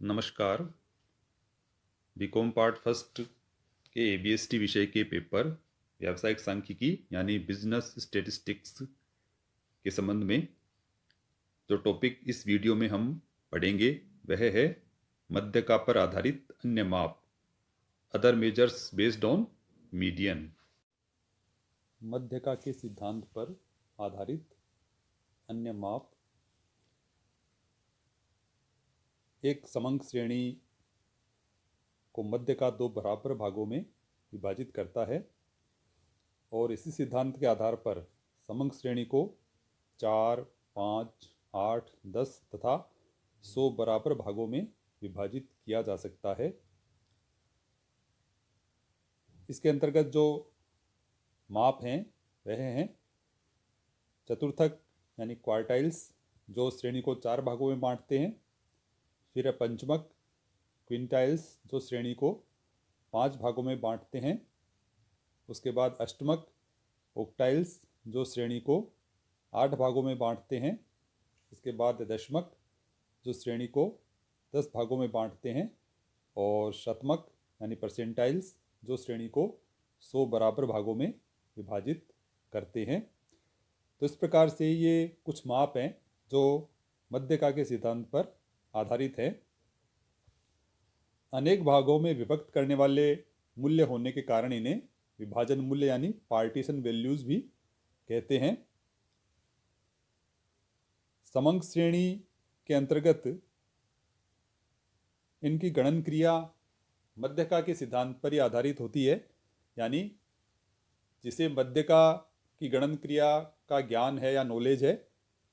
नमस्कार। BCom part first के एबीएसटी विषय के पेपर व्यावसायिक सांख्यिकी यानी बिजनेस स्टैटिस्टिक्स के संबंध में जो टॉपिक इस वीडियो में हम पढ़ेंगे वह है मध्यका पर आधारित अन्य माप, other measures based on median. मध्यका के सिद्धांत पर आधारित अन्य माप एक समंक श्रेणी को मध्य का दो बराबर भागों में विभाजित करता है और इसी सिद्धांत के आधार पर समंक श्रेणी को 4, 5, 8, 10 तथा 100 बराबर भागों में विभाजित किया जा सकता है। इसके अंतर्गत जो माप हैं वह हैं चतुर्थक यानी क्वार्टाइल्स, जो श्रेणी को 4 भागों में बांटते हैं। फिर है पंचमक, क्विंटाइल्स, जो श्रेणी को 5 भागों में बांटते हैं। उसके बाद अष्टमक, ऑक्टाइल्स, जो श्रेणी को 8 भागों में बांटते हैं। इसके बाद दशमक, जो श्रेणी को 10 भागों में बांटते हैं। और शतमक यानी परसेंटाइल्स, जो श्रेणी को 100 बराबर भागों में विभाजित करते हैं। तो इस प्रकार से ये कुछ माप हैं जो मध्यका के सिद्धांत पर आधारित है। अनेक भागों में विभक्त करने वाले मूल्य होने के कारण इन्हें विभाजन मूल्य यानी पार्टीशन वैल्यूज भी कहते हैं। समंक श्रेणी के अंतर्गत इनकी गणन क्रिया मध्यका के सिद्धांत पर ही आधारित होती है, यानी जिसे मध्यका की गणन क्रिया का ज्ञान है या नॉलेज है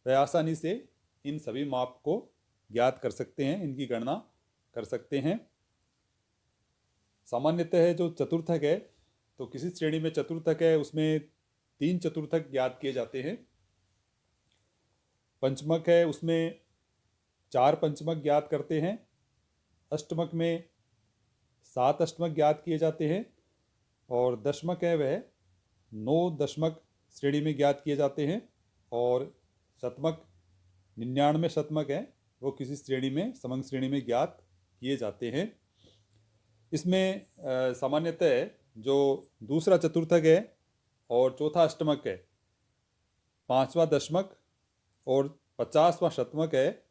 वह आसानी से इन सभी माप को ज्ञात कर सकते हैं, इनकी गणना कर सकते हैं। सामान्यतः जो चतुर्थक है, तो किसी श्रेणी में चतुर्थक है उसमें 3 चतुर्थक ज्ञात किए जाते हैं। पंचमक है उसमें 4 पंचमक ज्ञात करते हैं। अष्टमक में 7 अष्टमक ज्ञात किए जाते हैं। और दशमक है वह 9 दशमक श्रेणी में ज्ञात किए जाते हैं। और शतमक 99 शतमक है वो किसी श्रेणी में समंक श्रेणी में ज्ञात किए जाते हैं। इसमें सामान्यतः जो दूसरा चतुर्थक है और चौथा अष्टमक है, 5वां दशमक और 50वां शतमक है,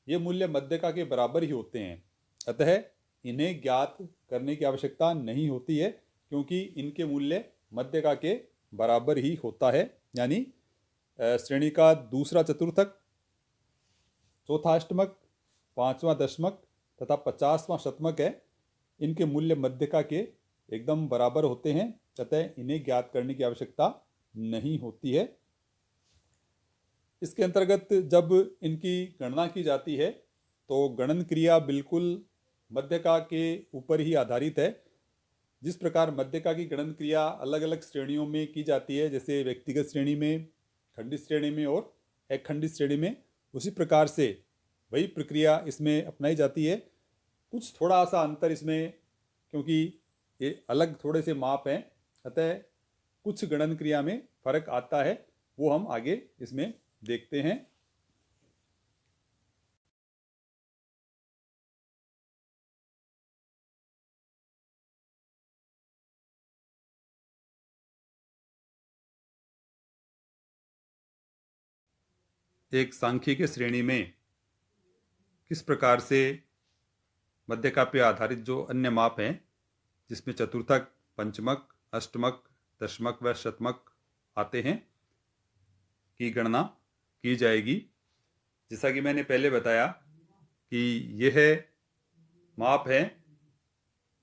ये मूल्य मध्यका के बराबर ही होते हैं। अतः इन्हें ज्ञात करने की आवश्यकता नहीं होती है, क्योंकि इनके मूल्य मध्यका के बराबर ही होता है। यानी श्रेणी का दूसरा चतुर्थक, चौथा अष्टमक, 5वां दशमक तथा 50वां शतमक है, इनके मूल्य मध्यका के एकदम बराबर होते हैं। अतः इन्हें ज्ञात करने की आवश्यकता नहीं होती है। इसके अंतर्गत जब इनकी गणना की जाती है तो गणन क्रिया बिल्कुल मध्यका के ऊपर ही आधारित है। जिस प्रकार मध्यका की गणन क्रिया अलग अलग श्रेणियों में की जाती है, जैसे व्यक्तिगत श्रेणी में, खंडित श्रेणी में और एक खंडित श्रेणी में, उसी प्रकार से वही प्रक्रिया इसमें अपनाई जाती है। कुछ थोड़ा सा अंतर इसमें, क्योंकि ये अलग थोड़े से माप हैं, अतः कुछ गणन क्रिया में फर्क आता है, वो हम आगे इसमें देखते हैं। एक सांख्यिकीय श्रेणी में किस प्रकार से मध्यका पे आधारित जो अन्य माप हैं, जिसमें चतुर्थक, पंचमक, अष्टमक, दशमक व शतमक आते हैं, की गणना की जाएगी। जैसा कि मैंने पहले बताया कि यह माप है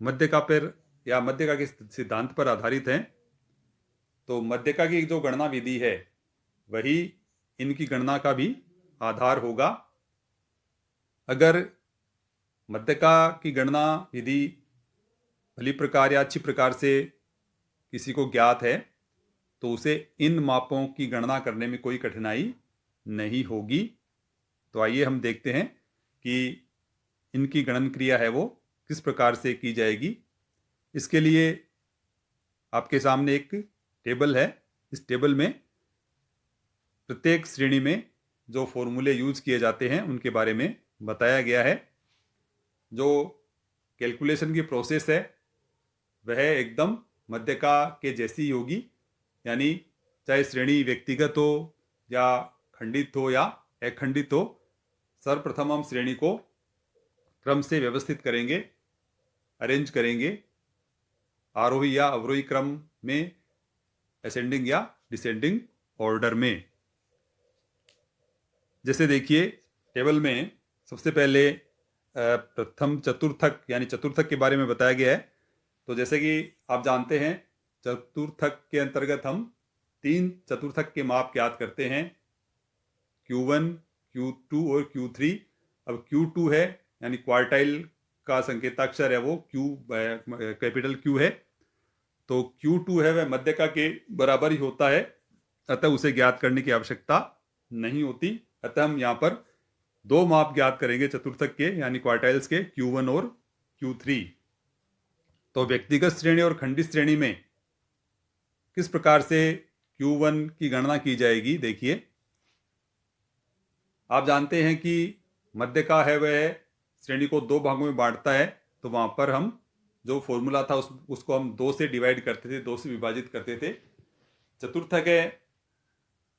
मध्यका पर या मध्यका के सिद्धांत पर आधारित हैं। तो मध्यका की जो गणना विधि है वही इनकी गणना का भी आधार होगा। अगर मध्यका की गणना विधि भली प्रकार या अच्छी प्रकार से किसी को ज्ञात है तो उसे इन मापों की गणना करने में कोई कठिनाई नहीं होगी। तो आइए हम देखते हैं कि इनकी गणन क्रिया है वो किस प्रकार से की जाएगी। इसके लिए आपके सामने एक टेबल है। इस टेबल में प्रत्येक श्रेणी में जो फॉर्मूले यूज किए जाते हैं उनके बारे में बताया गया है। जो कैलकुलेशन की प्रोसेस है वह एकदम मध्यका के जैसी ही होगी, यानी चाहे श्रेणी व्यक्तिगत हो या खंडित हो या अखंडित हो, सर्वप्रथम हम श्रेणी को क्रम से व्यवस्थित करेंगे, अरेंज करेंगे, आरोही या अवरोही क्रम में, असेंडिंग या डिसेंडिंग ऑर्डर में। जैसे देखिए टेबल में सबसे पहले प्रथम चतुर्थक यानी चतुर्थक के बारे में बताया गया है। तो जैसे कि आप जानते हैं चतुर्थक के अंतर्गत हम 3 चतुर्थक के माप ज्ञात करते हैं, Q1, Q2 और Q3। अब Q2 है यानी क्वार्टाइल का संकेताक्षर है वो Q, कैपिटल Q है, तो Q2 है वह मध्यका के बराबर ही होता है, अतः उसे ज्ञात करने की आवश्यकता नहीं होती। अतः हम यहाँ पर 2 माप ज्ञात करेंगे चतुर्थक के यानी क्वार्टाइल्स के, Q1 और Q3। तो व्यक्तिगत श्रेणी और खंडित श्रेणी में किस प्रकार से Q1 की गणना की जाएगी, देखिए आप जानते हैं कि मध्यका है वह श्रेणी को 2 भागों में बांटता है, तो वहां पर हम जो फॉर्मूला था उसको हम 2 से डिवाइड करते थे, 2 से विभाजित करते थे। चतुर्थक है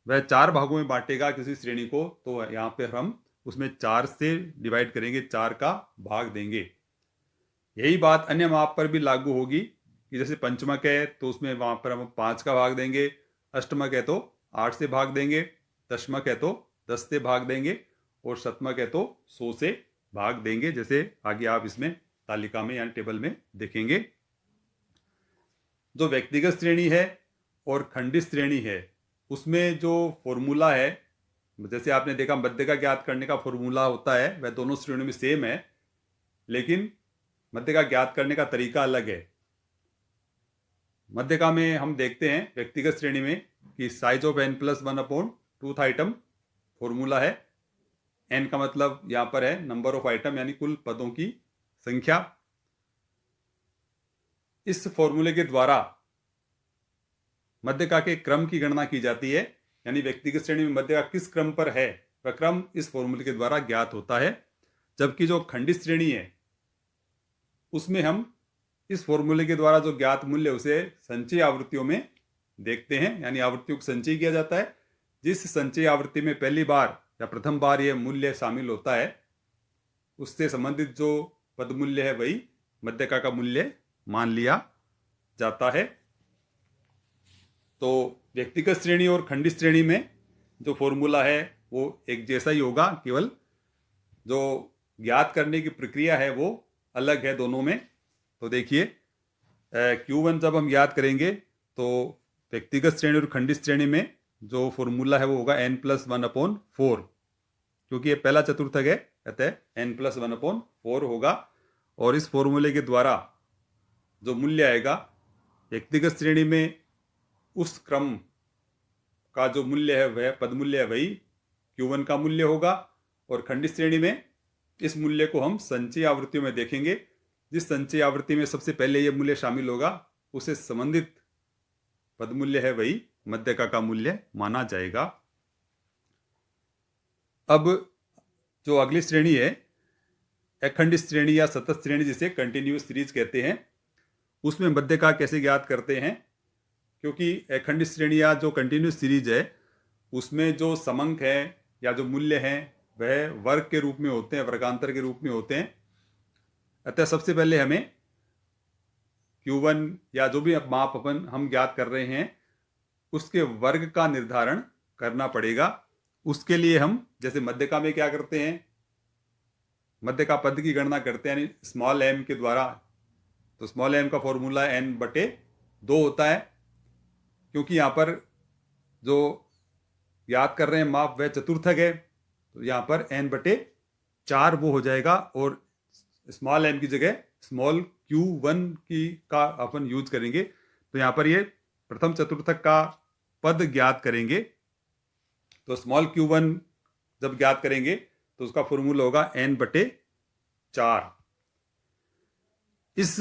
वह 4 भागों में बांटेगा किसी श्रेणी को, तो यहाँ पे हम उसमें 4 से डिवाइड करेंगे, 4 का भाग देंगे। यही बात अन्य माप पर भी लागू होगी कि जैसे पंचमक है तो उसमें वहां पर हम 5 का भाग देंगे, अष्टमक है तो 8 से भाग देंगे, दशमक है तो 10 से भाग देंगे और शतमक है तो 100 से भाग देंगे, जैसे आगे आप इसमें तालिका में यानी टेबल में देखेंगे। जो व्यक्तिगत श्रेणी है और खंडित श्रेणी है उसमें जो फॉर्मूला है, जैसे आपने देखा मध्यका ज्ञात करने का फॉर्मूला होता है वह दोनों श्रेणियों में सेम है, लेकिन मध्यका ज्ञात करने का तरीका अलग है। मध्यका में हम देखते हैं व्यक्तिगत श्रेणी में कि size of n+1/2th item formula है। n का मतलब यहां पर है नंबर ऑफ आइटम यानी कुल पदों की संख्या। इस फॉर्मूले के द्वारा मध्यका के क्रम की गणना की जाती है, यानी व्यक्तिगत श्रेणी में मध्यका किस क्रम पर है वह क्रम इस फॉर्मूले के द्वारा ज्ञात होता है। जबकि जो खंडित श्रेणी है उसमें हम इस फॉर्मूले के द्वारा जो ज्ञात मूल्य उसे संचयी आवृत्तियों में देखते हैं, यानी आवृत्तियों को संचय किया जाता है। जिस संचयी आवृत्ति में पहली बार या प्रथम बार यह मूल्य शामिल होता है उससे संबंधित जो पद मूल्य है वही मध्यका का मूल्य मान लिया जाता है। तो व्यक्तिगत श्रेणी और खंडित श्रेणी में जो फॉर्मूला है वो एक जैसा ही होगा, केवल जो ज्ञात करने की प्रक्रिया है वो अलग है दोनों में। तो देखिए Q1 जब हम ज्ञात करेंगे तो व्यक्तिगत श्रेणी और खंडित श्रेणी में जो फॉर्मूला है वो होगा n+1/4, क्योंकि ये पहला चतुर्थक है अतः n+1/4 होगा। और इस फॉर्मूले के द्वारा जो मूल्य आएगा व्यक्तिगत श्रेणी में उस क्रम का जो मूल्य है वह पद मूल्य है वही Q1 का मूल्य होगा, और खंडित श्रेणी में इस मूल्य को हम संचयी आवृत्तियों में देखेंगे। जिस संचयी आवृत्ति में सबसे पहले यह मूल्य शामिल होगा उसे संबंधित पद मूल्य है वही मध्यका का मूल्य माना जाएगा। अब जो अगली श्रेणी है अखंडित श्रेणी या सतत श्रेणी, जिसे कंटिन्यूअस सीरीज कहते हैं, उसमें मध्यका कैसे ज्ञात करते हैं। क्योंकि अखंडित श्रेणी या जो कंटिन्यूअस सीरीज है उसमें जो समंक है या जो मूल्य हैं वह वर्ग के रूप में होते हैं, वर्गांतर के रूप में होते हैं। अतः सबसे पहले हमें Q1 या जो भी माप अपन हम ज्ञात कर रहे हैं उसके वर्ग का निर्धारण करना पड़ेगा। उसके लिए हम जैसे मध्यका में क्या करते हैं, मध्यका पद की गणना करते हैं यानी स्मॉल m के द्वारा। तो स्मॉल m का फॉर्मूला n/2 होता है, क्योंकि यहाँ पर जो याद कर रहे हैं माप वह चतुर्थक है, तो यहाँ पर n/4 वो हो जाएगा, और स्मॉल m की जगह स्मॉल Q1 का अपन यूज करेंगे। तो यहाँ पर ये प्रथम चतुर्थक का पद ज्ञात करेंगे। तो स्मॉल Q1 जब ज्ञात करेंगे तो उसका फॉर्मूला होगा n/4। इस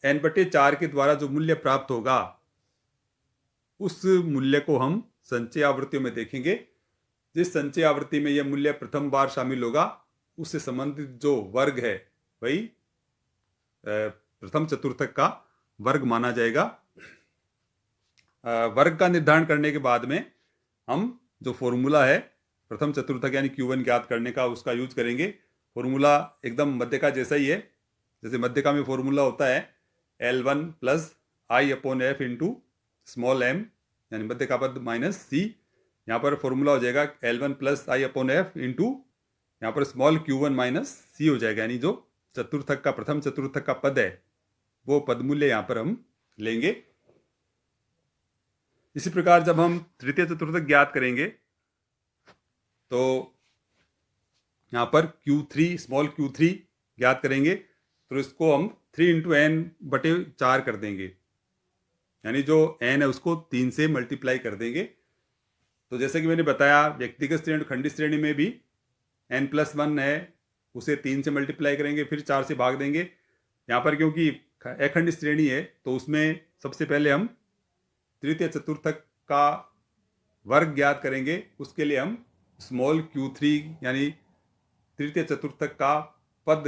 n/4 के द्वारा जो मूल्य प्राप्त होगा उस मूल्य को हम संचयी आवृत्तियों में देखेंगे। जिस संचयी आवृत्ति में यह मूल्य प्रथम बार शामिल होगा उससे संबंधित जो वर्ग है वही प्रथम चतुर्थक का वर्ग माना जाएगा। वर्ग का निर्धारण करने के बाद में हम जो फॉर्मूला है प्रथम चतुर्थक यानी Q1 ज्ञात करने का उसका यूज करेंगे। फॉर्मूला एकदम मध्यका जैसा ही है। जैसे मध्यका में फॉर्मूला होता है L1 plus i upon f into small m यानी मध्यका पद माइनस सी। यहाँ पर फॉर्मूला हो जाएगा L1 plus i upon f into यहाँ पर स्मॉल Q1 माइनस सी हो जाएगा। यानी जो चतुर्थक का प्रथम चतुर्थक का पद है वो पदमूल्य यहाँ पर हम लेंगे। इसी प्रकार जब हम तृतीय चतुर्थक ज्ञात करेंगे तो यहाँ पर Q3 स्मॉल Q3 ज्ञात करेंगे तो इसको हम 3 इंटू एन बटे 4 कर देंगे। यानी जो n है उसको 3 से मल्टीप्लाई कर देंगे। तो जैसे कि मैंने बताया व्यक्तिगत श्रेणी खंडित श्रेणी में भी n+1 है उसे 3 से मल्टीप्लाई करेंगे फिर 4 से भाग देंगे। यहाँ पर क्योंकि अखंडित श्रेणी है तो उसमें सबसे पहले हम तृतीय चतुर्थक का वर्ग ज्ञात करेंगे। उसके लिए हम स्मॉल Q3 यानी तृतीय चतुर्थक का पद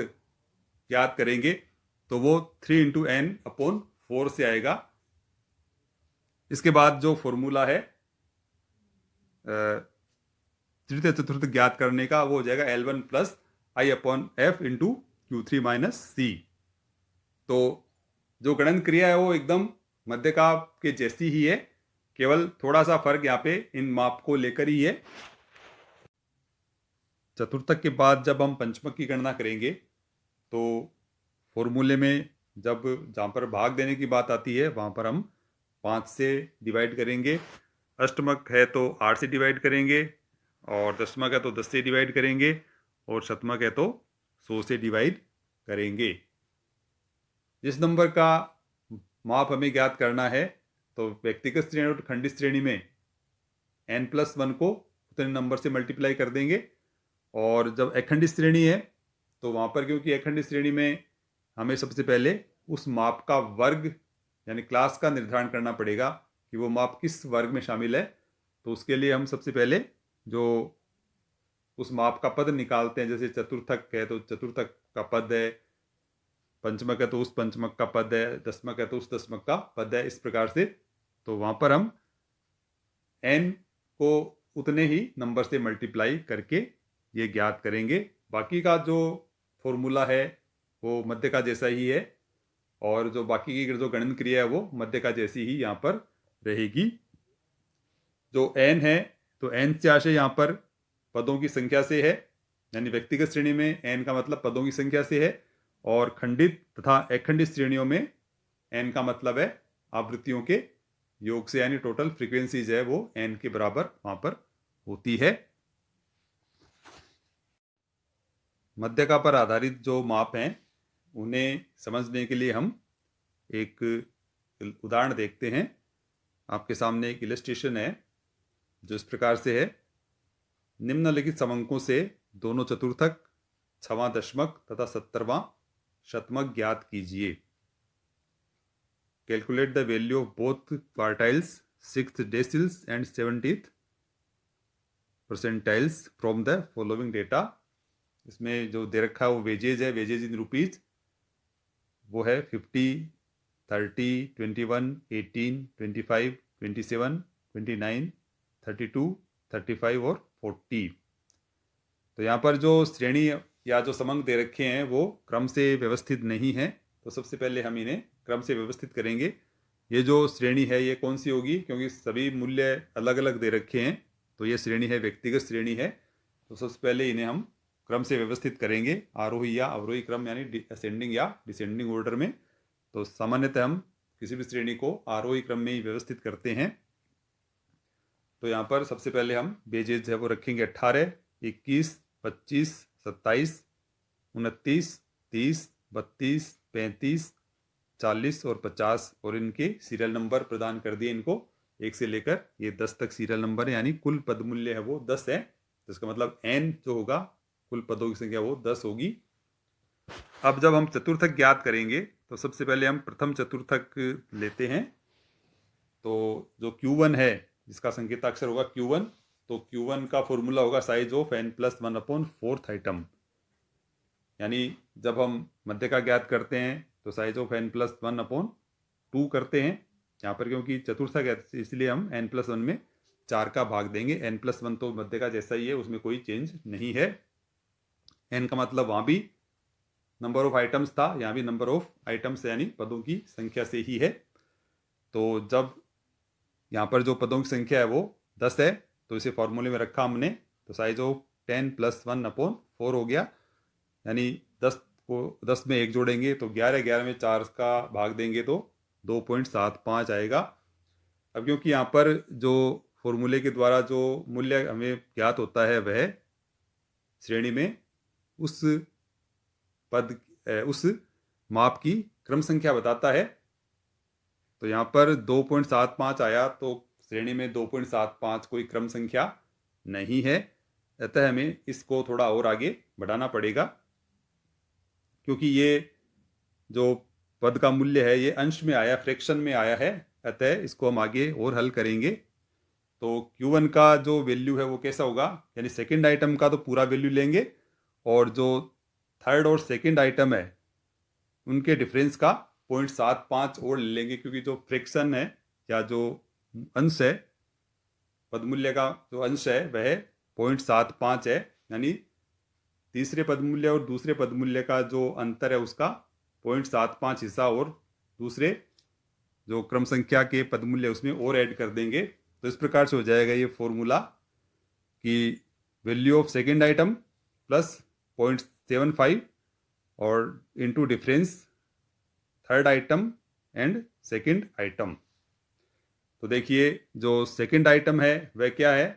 ज्ञात करेंगे तो वो 3 इंटू एन अपॉन 4 से आएगा। इसके बाद जो फॉर्मूला है तृतीय चतुर्थक ज्ञात करने का वो हो जाएगा L1 plus i upon f into Q3 minus c. तो जो गणन क्रिया है वो एकदम मध्यका के जैसी ही है, केवल थोड़ा सा फर्क यहाँ पे इन माप को लेकर ही है। चतुर्थक के बाद जब हम पंचमक की गणना करेंगे तो फॉर्मूले में जब जहाँ पर भाग देने की बात आती है वहाँ पर हम 5 से डिवाइड करेंगे। अष्टमक है तो 8 से डिवाइड करेंगे और दशमक है तो 10 से डिवाइड करेंगे और शतमक है तो 100 से डिवाइड करेंगे। जिस नंबर का माप हमें ज्ञात करना है तो व्यक्तिगत श्रेणी और खंडित श्रेणी में n+1 को उतने नंबर से मल्टीप्लाई कर देंगे। और जब अखंडित श्रेणी है तो वहाँ पर क्योंकि अखंडित श्रेणी में हमें सबसे पहले उस माप का वर्ग यानी क्लास का निर्धारण करना पड़ेगा कि वो माप किस वर्ग में शामिल है। तो उसके लिए हम सबसे पहले जो उस माप का पद निकालते हैं, जैसे चतुर्थक है तो चतुर्थक का पद है, पंचमक है तो उस पंचमक का पद है, दशमक है तो उस दशमक का पद है, इस प्रकार से। तो वहाँ पर हम n को उतने ही नंबर से मल्टीप्लाई करके ये ज्ञात करेंगे। बाकी का जो फॉर्मूला है वो मध्यका जैसा ही है और जो बाकी की जो गणन क्रिया है वो मध्यका जैसी ही यहाँ पर रहेगी। जो n है तो n से आशय यहाँ पर पदों की संख्या से है, यानी व्यक्तिगत श्रेणी में n का मतलब पदों की संख्या से है और खंडित तथा अखंडित श्रेणियों में n का मतलब है आवृत्तियों के योग से, यानी टोटल फ्रीक्वेंसीज है वो n के बराबर वहां पर होती है। मध्यका पर आधारित जो माप हैं उन्हें समझने के लिए हम एक उदाहरण देखते हैं। आपके सामने एक इलस्ट्रेशन है जो इस प्रकार से है। निम्नलिखित समंकों से दोनों चतुर्थक, 6वां दशमक तथा 70वां शतमक ज्ञात कीजिए। Calculate the value of both quartiles, 6th deciles and 70th percentiles from the following data. इसमें जो दे रखा है वो वेजेज है, वेजेज इन रुपीज वो है 50, 30, 21, 18, 25, 27, 29, 32, 35 और 40। तो यहाँ पर जो श्रेणी या जो समंक दे रखे हैं वो क्रम से व्यवस्थित नहीं है, तो सबसे पहले हम इन्हें क्रम से व्यवस्थित करेंगे। ये जो श्रेणी है ये कौन सी होगी, क्योंकि सभी मूल्य अलग अलग दे रखे हैं तो ये श्रेणी है, व्यक्तिगत श्रेणी है। तो सबसे पहले इन्हें हम क्रम से व्यवस्थित करेंगे, आरोही या अवरोही क्रम यानी असेंडिंग या डिसेंडिंग ऑर्डर में। तो सामान्यतः हम किसी भी श्रेणी को आरोही क्रम में ही व्यवस्थित करते हैं। तो यहाँ पर सबसे पहले हम बेजेज है वो रखेंगे 18, 21, 25, 27, 29, 30, 32, 35, 40 और 50 और इनके सीरियल नंबर प्रदान कर दिए इनको 1 से लेकर ये 10 तक सीरियल नंबर है, यानी कुल पद मूल्य है वो 10 है। तो इसका मतलब n जो होगा कुल पदों की संख्या वो 10 होगी। अब जब हम चतुर्थक ज्ञात करेंगे तो सबसे पहले हम प्रथम चतुर्थक लेते हैं। तो जो Q1 है जिसका संकेताक्षर होगा Q1, तो Q1 का फॉर्मूला होगा साइज ऑफ n+1/4th आइटम, यानी जब हम मध्य का ज्ञात करते हैं तो साइज ऑफ n+1/2 करते हैं। यहाँ पर क्योंकि चतुर्थक है इसलिए हम n+1 में 4 का भाग देंगे। n+1 तो मध्य का जैसा ही है, उसमें कोई चेंज नहीं है। n का मतलब वहाँ भी नंबर ऑफ आइटम्स था, यहाँ भी नंबर ऑफ आइटम्स यानी पदों की संख्या से ही है। तो जब यहाँ पर जो पदों की संख्या है वो 10 है तो इसे फॉर्मूले में रखा हमने, तो साइज ऑफ 10+1/4 हो गया। यानी 10 में 1 जोड़ेंगे तो 11 में 4 का भाग देंगे तो 2.75 आएगा। अब क्योंकि यहाँ पर जो फॉर्मूले के द्वारा जो मूल्य हमें ज्ञात होता है वह श्रेणी में उस माप की क्रम संख्या बताता है। तो यहाँ पर 2.75 आया तो श्रेणी में 2.75 कोई क्रम संख्या नहीं है, अतः हमें इसको थोड़ा और आगे बढ़ाना पड़ेगा। क्योंकि ये जो पद का मूल्य है ये अंश में आया, फ्रैक्शन में आया है, अतः इसको हम आगे और हल करेंगे। तो Q1 का जो वैल्यू है वो कैसा होगा, यानी सेकंड आइटम का तो पूरा वैल्यू लेंगे और जो थर्ड और सेकंड आइटम है उनके डिफरेंस का 0.75 और ले लेंगे, क्योंकि जो फ्रैक्शन है या जो अंश है, पदमूल्य का जो अंश है वह 0.75 है। यानी तीसरे पदमूल्य और दूसरे पदमूल्य का जो अंतर है उसका 0.75 हिस्सा और दूसरे जो क्रम संख्या के पदमूल्य उसमें और ऐड कर देंगे। तो इस प्रकार से हो जाएगा ये फॉर्मूला कि value of second item plus 0.75 और into difference third item and second item. तो देखिए जो सेकंड आइटम है वह क्या है,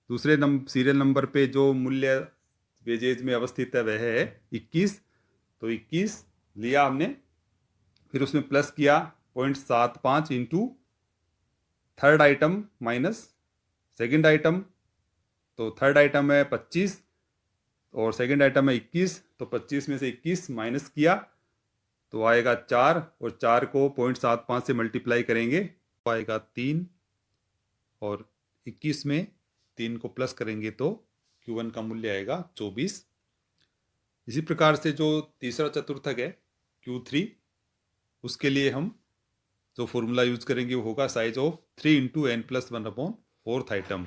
दूसरे सीरियल नंबर पे जो मूल्य वेजेज में अवस्थित है वह है 21। तो 21 लिया हमने, फिर उसमें प्लस किया 0.75 into third item minus second item. तो थर्ड आइटम है 25 और सेकंड आइटम है 21, तो 25 में से 21 माइनस किया तो आएगा 4 और 4 को 0.75 से मल्टीप्लाई करेंगे तो आएगा 3 और 21 में 3 को प्लस करेंगे तो Q1 का मूल्य आएगा 24। इसी प्रकार से जो तीसरा चतुर्थक है Q3, उसके लिए हम जो फॉर्मूला यूज करेंगे वो होगा size of 3 into n+1/4 item.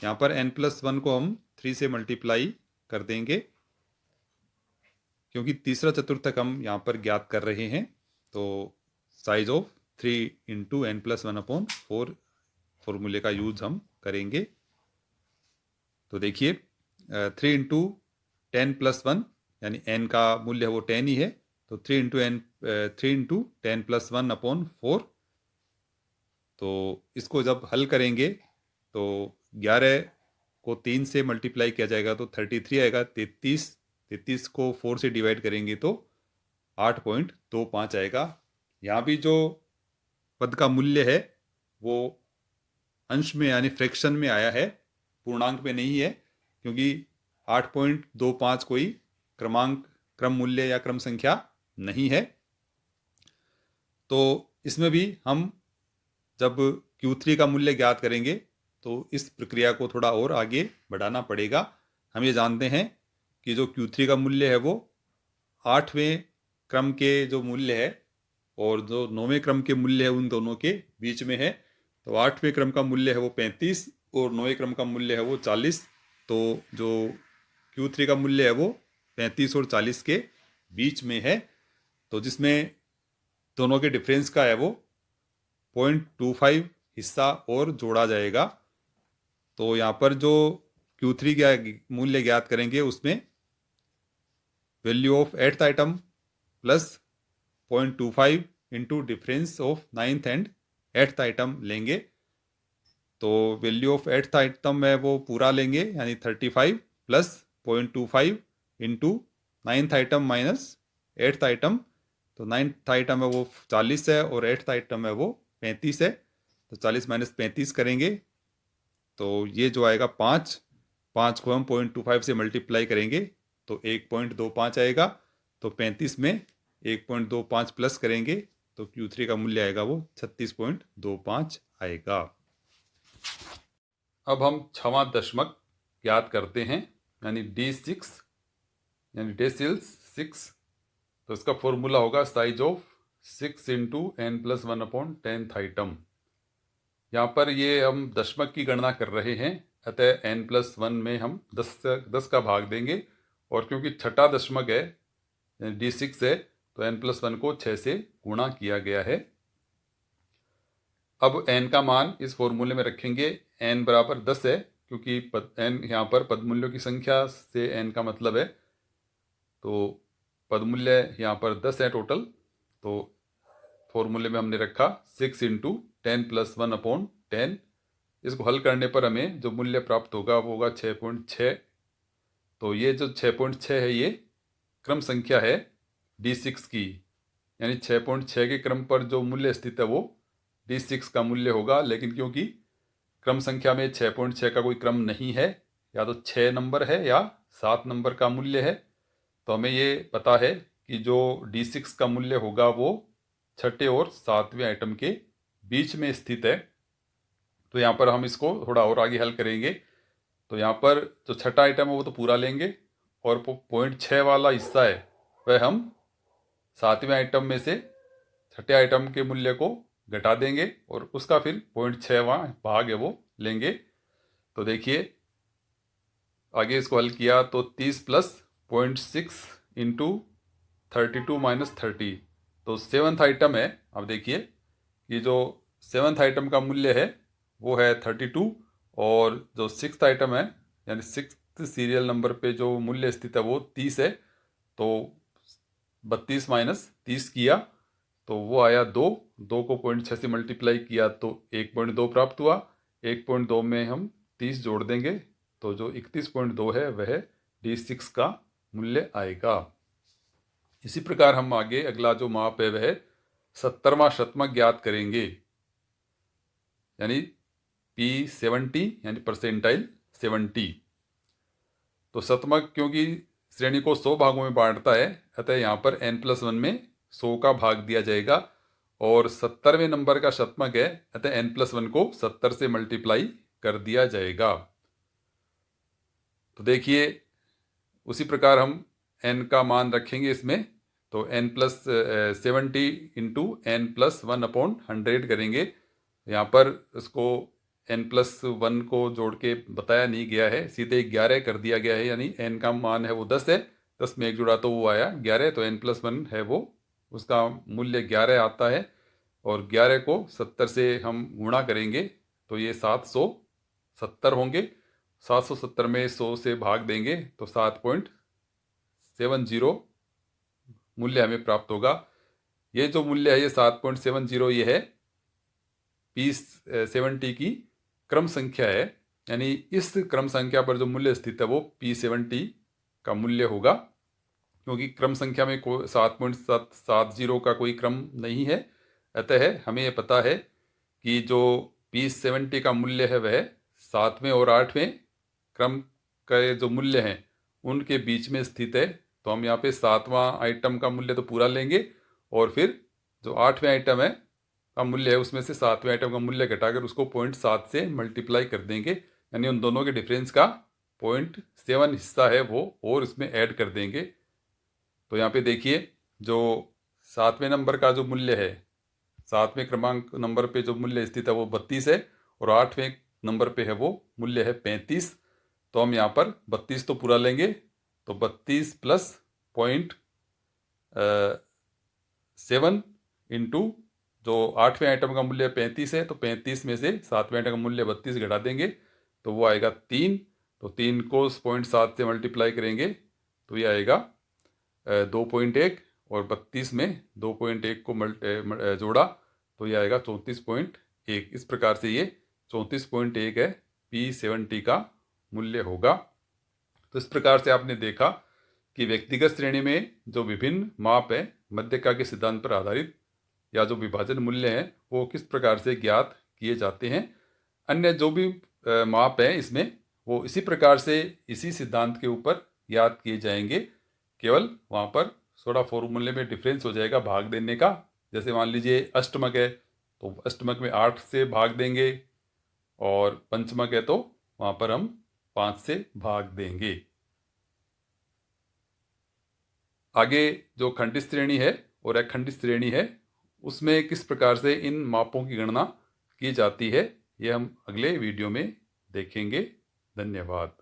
यहाँ पर n+1 को हम 3 से मल्टीप्लाई कर देंगे क्योंकि तीसरा चतुर्थक हम यहाँ पर ज्ञात कर रहे हैं। तो साइज ऑफ 3 इंटू n+1/4 फॉर्मूले का यूज हम करेंगे। तो देखिए 3 इंटू 10+1 यानी n का मूल्य वो 10 ही है, तो 3 इंटू 10+1/4। तो इसको जब हल करेंगे तो 11 को 3 से मल्टीप्लाई किया जाएगा तो 33 आएगा। 33 को 4 से डिवाइड करेंगे तो 8.25 आएगा। यहाँ भी जो पद का मूल्य है वो अंश में यानी फ्रैक्शन में आया है, पूर्णांक में नहीं है, क्योंकि 8.25 कोई क्रम मूल्य या क्रम संख्या नहीं है। तो इसमें भी हम जब Q3 का मूल्य ज्ञात करेंगे तो इस प्रक्रिया को थोड़ा और आगे बढ़ाना पड़ेगा। हम ये जानते हैं कि जो Q3 का मूल्य है वो 8वें क्रम के जो मूल्य है और जो 9वें क्रम के मूल्य है उन दोनों के बीच में है। तो 8वें क्रम का मूल्य है वो 35 और 9वें क्रम का मूल्य है वो 40। तो जो Q3 का मूल्य है वो 35 और 40 के बीच में है। तो जिसमें दोनों के डिफरेंस का है वो 0.25 हिस्सा और जोड़ा जाएगा। तो यहाँ पर जो Q3 का मूल्य ज्ञात करेंगे उसमें value of 8th item plus 0.25 into difference of 9th and 8th item लेंगे। तो वैल्यू ऑफ 8th आइटम है वो पूरा लेंगे यानी 35 plus 0.25 into 9th item minus 8th item. तो 9th आइटम है वो 40 है और 8th आइटम है वो 35 है। तो 40 माइनस 35 करेंगे तो ये जो आएगा 5 को हम 0.25 से मल्टीप्लाई करेंगे तो 1.25 आएगा। तो 35 में 1.25 प्लस करेंगे तो Q3 का मूल्य आएगा वो 36.25 आएगा। अब हम 6वां दशमक ज्ञात करते हैं यानी D6 यानी डेसिल्स 6, तो इसका फॉर्मूला होगा size of 6 into n+1/10th item. यहाँ पर ये हम दशमक की गणना कर रहे हैं, अतः n+1 में हम 10 का भाग देंगे, और क्योंकि छठा दशमक है D6 है, तो n+1 को 6 से गुणा किया गया है। अब n का मान इस फॉर्मूले में रखेंगे, n बराबर 10 है, क्योंकि n यहाँ पर पदमूल्यों की संख्या से n का मतलब है, तो पदमूल्य यहाँ पर 10 है टोटल। तो फॉर्मूले में हमने रखा 6 इंटू 10+1/10। इसको हल करने पर हमें जो मूल्य प्राप्त होगा वो होगा 6.6। तो ये जो 6.6 है ये क्रम संख्या है D6 की, यानी 6.6 के क्रम पर जो मूल्य स्थित है वो D6 का मूल्य होगा। लेकिन क्योंकि क्रम संख्या में 6.6 का कोई क्रम नहीं है, या तो 6 नंबर है या 7 नंबर का मूल्य है, तो हमें ये पता है कि जो D6 का मूल्य होगा वो छठे और सातवें आइटम के बीच में स्थित है। तो यहाँ पर हम इसको थोड़ा और आगे हल करेंगे। तो यहाँ पर जो छठा आइटम है वो तो पूरा लेंगे, और 0.6 वाला हिस्सा है वह हम सातवें आइटम में से छठे आइटम के मूल्य को घटा देंगे, और उसका फिर 0.6वां भाग है वो लेंगे। तो देखिए आगे इसको हल किया तो 30 + 0.6 इंटू 32 - 30, तो 7th आइटम है। अब देखिए कि जो 7th आइटम का मूल्य है वो है 32, और जो 6th आइटम है यानी 6th सीरियल नंबर पे जो मूल्य स्थित है वो 30 है। तो 32 - 30 किया तो वो आया 2 को 0.6 से मल्टीप्लाई किया तो 1.2 प्राप्त हुआ। 1.2 में हम 30 जोड़ देंगे, तो जो 31.2 है वह D6 का मूल्य आएगा। इसी प्रकार हम आगे अगला जो माप है वह 70वां शतमक ज्ञात करेंगे, यानी P70 यानी परसेंटाइल 70। तो शतमक क्योंकि श्रेणी को 100 भागों में बांटता है, अतः यहाँ पर n+1 में 100 का भाग दिया जाएगा, और 70वें नंबर का शतमक है, अतः n+1 को 70 से मल्टीप्लाई कर दिया जाएगा। तो देखिए उसी प्रकार हम n का मान रखेंगे इसमें, तो n+70 इंटू n+1/100 करेंगे। यहाँ पर इसको n+1 को जोड़ के बताया नहीं गया है, सीधे 11 कर दिया गया है, यानी n का मान है वो 10 है, 10 में 1 जुड़ा तो वो आया 11, तो n+1 है वो उसका मूल्य 11 आता है, और 11 को 70 से हम गुणा करेंगे तो ये 770 होंगे। 770 में 100 से भाग देंगे तो 7.70 मूल्य हमें प्राप्त होगा। ये जो मूल्य है ये 7.70 ये है P70 की क्रम संख्या है, यानी इस क्रम संख्या पर जो मूल्य स्थित है वो P70 का मूल्य होगा, क्योंकि क्रम संख्या में कोई 7.70 का कोई क्रम नहीं है। अतः हमें यह पता है कि जो P70 का मूल्य है वह 7वें और 8वें क्रम के जो मूल्य हैं उनके बीच में स्थित है। तो हम यहाँ पे 7वां आइटम का मूल्य तो पूरा लेंगे, और फिर जो 8वें आइटम है का मूल्य है उसमें से 7वें आइटम का मूल्य घटाकर उसको 0.7 से मल्टीप्लाई कर देंगे, यानी उन दोनों के डिफरेंस का 0.7 हिस्सा है वो और इसमें ऐड कर देंगे। तो यहाँ पे देखिए जो 7वें नंबर का जो मूल्य है, 7वें क्रमांक नंबर पे जो मूल्य स्थित है वो 32 है, और 8वें नंबर पे है वो मूल्य है 35। तो हम यहाँ पर 32 तो पूरा लेंगे, तो 32 + 0.7 इंटू जो 8वें आइटम का मूल्य 35 है, तो 35 में से 7वें आइटम का मूल्य 32 घटा देंगे तो वो आएगा 3। तो 3 को 0.7 से मल्टीप्लाई करेंगे तो ये आएगा 2.1, और 32 में 2.1 को जोड़ा तो ये आएगा 34.1। इस प्रकार से ये 34.1 है P70 का मूल्य होगा। तो इस प्रकार से आपने देखा कि व्यक्तिगत श्रेणी में जो विभिन्न माप हैं मध्यका के सिद्धांत पर आधारित या जो विभाजन मूल्य हैं वो किस प्रकार से ज्ञात किए जाते हैं। अन्य जो भी माप हैं इसमें वो इसी प्रकार से इसी सिद्धांत के ऊपर ज्ञात किए जाएंगे, केवल वहाँ पर थोड़ा फॉर्मूले में डिफरेंस हो जाएगा भाग देने का। जैसे मान लीजिए अष्टमक है तो अष्टमक में 8 से भाग देंगे, और पंचमक है तो वहाँ पर हम 5 से भाग देंगे। आगे जो खंडित श्रेणी है और अखंडित श्रेणी है उसमें किस प्रकार से इन मापों की गणना की जाती है, ये हम अगले वीडियो में देखेंगे। धन्यवाद।